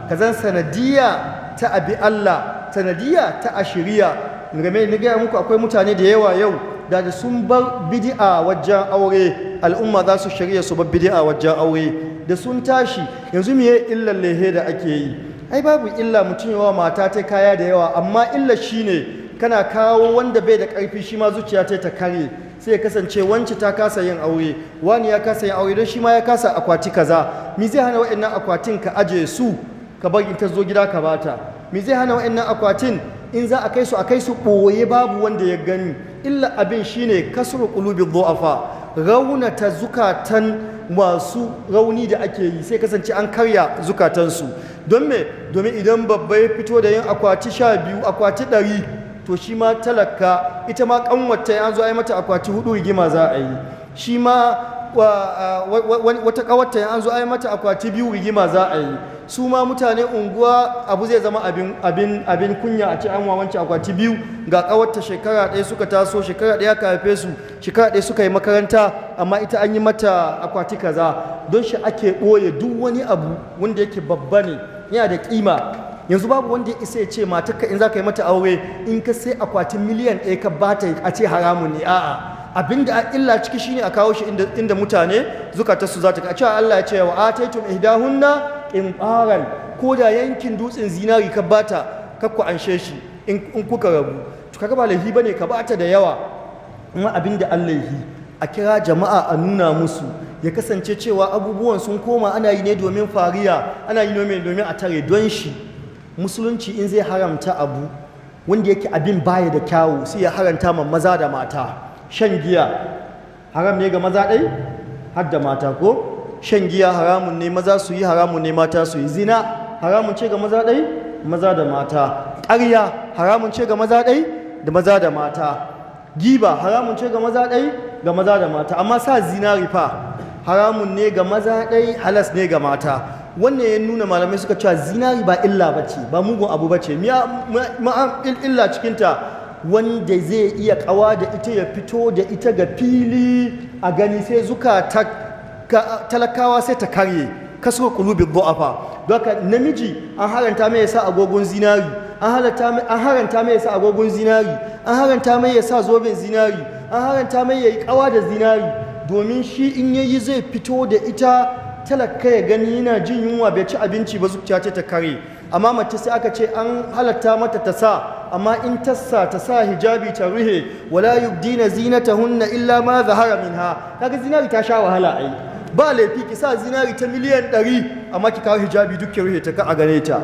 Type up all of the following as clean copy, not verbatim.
ka zan sanadiyya ta abi Allah, sanadiyya ta ashiriya. game ni ga muku akwai mutane da yawa yau da sun bar bid'a wajen aure, al'umma za su shirya su bar bid'a wajen aure. Da sun tashi yanzu miye illar lehe da ake yi? Ai babu illa mutum yawa mata ta kaya da yawa, amma illa shine kana kawo wanda bai da ƙarfi shi ma zuciya ta kare, sai ya kasance wance ta kasa yin aure, wani ya kasa yin aure don shi ma ya kasa akwati kaza. Mi zai hana wa'annan akwatin ka aje su ka bari ta zo gida ka bata? Mi zai hana wa'annan akwatin in za a kai su ɓoye babu wanda ya gani? Illa abin shine kasru qulubi dhu'afa, raunata zukatan masu rauni da ake yi, sai kasance an karya zukatansu. Don me? Domin idan babba ya fito da yin akwati 12 akwati 100, to shi ma talaka ita ma kanwata ya zo a yi mata akwati 4 rigima za a yi, shi ma wata kawarta ya zo a yi mata akwati 2 rigima za a yi, su ma mutane unguwa abu zai zama abin kunya a ce an wawanci akwati 2 ga kawarta shekara 1 suka taso, shekara 1 ka haife su, shekara 1 suka yi makaranta, amma ita an yi mata akwati kaza. Don shi ake ɓoye duk wani abu wanda yake babba ne yana da kima. Yanzu babu wanda ya isa ya ce matarka in za ka yi mata aure in ka sai akwatin miliyan 1 ka bata a ce haramun ne. A'a, abinda a illa ciki shine a kawo shi inda mutane zukatarsu za ta ka cewa Allah ya ce wa ataitum ihdahunna qintaran, ko da yankin dutsen zinari ka bata kakku anshe shi in kuka rabu, to kaga ba laifi bane ka bata da yawa. Kuma abinda Allah yi a kira jama'a a nuna musu, ya kasance cewa abubuwan sun koma ana yi ne domin fariya, ana yi domin a tare. Don shi musulunci in zai haramta abu wanda yake abin baya da kyawu sai ya haramta ma maza da mata. Shan giya haram ne ga maza ɗai har da mata ko? Shan giya haramun ne maza su yi, haramun ne mata su yi. Zina haramun ce ga maza ɗai, maza da mata. Ƙarya haramun ce ga maza ɗai da maza da mata. Giba haramun ce ga maza ɗai ga maza da mata. Amma sa zinari fa haramun ne ga maza ɗai, halas ne ga mata. Wannan ya nuna malamai suka cewa zinari ba illa bace, ba mugun abu bace. Illa cikinta wanda zai iya kawa da ita, ya fito da ita ga fili a gani, sai zukata talakawa sai ta karye. Kasru qulubi dhu'afa. Don haka namiji an haranta mai ya sa agogon zinari, an haranta mai ya sa agogon zinari, an haranta mai ya sa zoben zinari, an haranta mai ya yi kawa da zinari, domin shi in yayi zai fito da ita talaka ya gani yana jin yunwa bai ci abinci ba, zuciya ta kare. Amma mace sai aka ce an halatta mata ta sa, amma in ta sa hijabi ta ruhe, wala yubdina zinatahunna illa ma zahara minha. Kaga zinari ta sha wahala ai, ba laifi ki sa zinari ta miliyan 100 amma ki kawo hijabi duk ki ruhe ta ka a gane ta.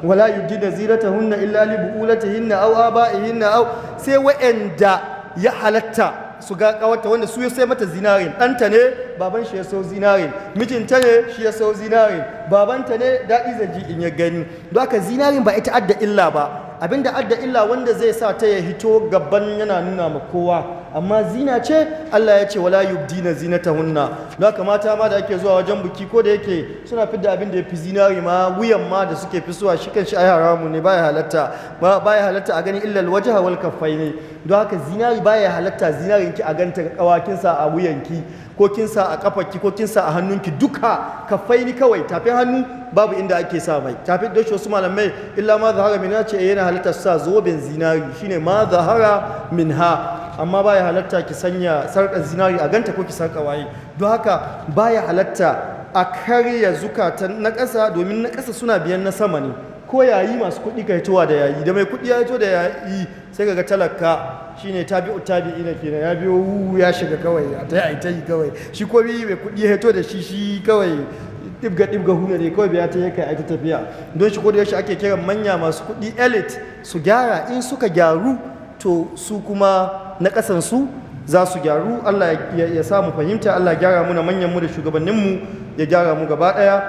Wala yubdina zinatahunna illa li bu'ulatihinna aw aba'ihinna aw, sai wa'anda ya halatta su ga kawarta wanda su ya sai mata zinarin. Ɗanta ne baban shi ya sau zinarin, mijinta ne shi ya sau zinarin, babanta ne daɗi zaji in ya gani. Don haka zinarin ba ita adda illa ba, abinda adda illa wanda zai sa ta ya hito gaban yana nuna ma kowa. Amma zina ce Allah ya ce wala yubdina zinatahunna. Don haka mata ma da ake zuwa wajen buki, ko da yake suna fidda abin da ya fi zinari ma, wuyan ma da suke fi suwa shi kan shi ai haramu ne, baya halatta a gani illa alwajha wal kaffaini. Don haka zinari baya halatta zinarin ki a ganta kawakinsa a wuyanki, ko kin sa a kafarki, ko kin sa a hannunki, duka kaffaini kawai. Tafin hannu babu inda ake sa mai. Tafin da wasu malamai illa ma zahara minha ce yana halatta sa zoben zinari, shine ma zahara minha. Amma baya halatta ki sanya sarƙar zinari a ganta ko ki sarƙa waye. Don haka baya halatta a karya zukatan na ƙasa, domin na ƙasa suna biyan na sama ne. Ko yayi masu kuɗi ka hitowa da yayi, da mai kuɗi ya hito da yayi sai ga talaka shine tabi'ina kenan, ya biyo ya shiga kawai ta yi kawai. Shi ko mai kuɗi ya hito da shi kawai ɗibga huna ne kawai, biya ta yake aita tafiya. Don shi ko da yaushe ake kiran manya masu kuɗi elite su gyara. In suka gyaru to su kuma na ƙasansu za su gyaru. Allah ya samu fahimta, Allah ya gyara mu na manyanmu da shugabanninmu, ya gyara mu gaba ɗaya.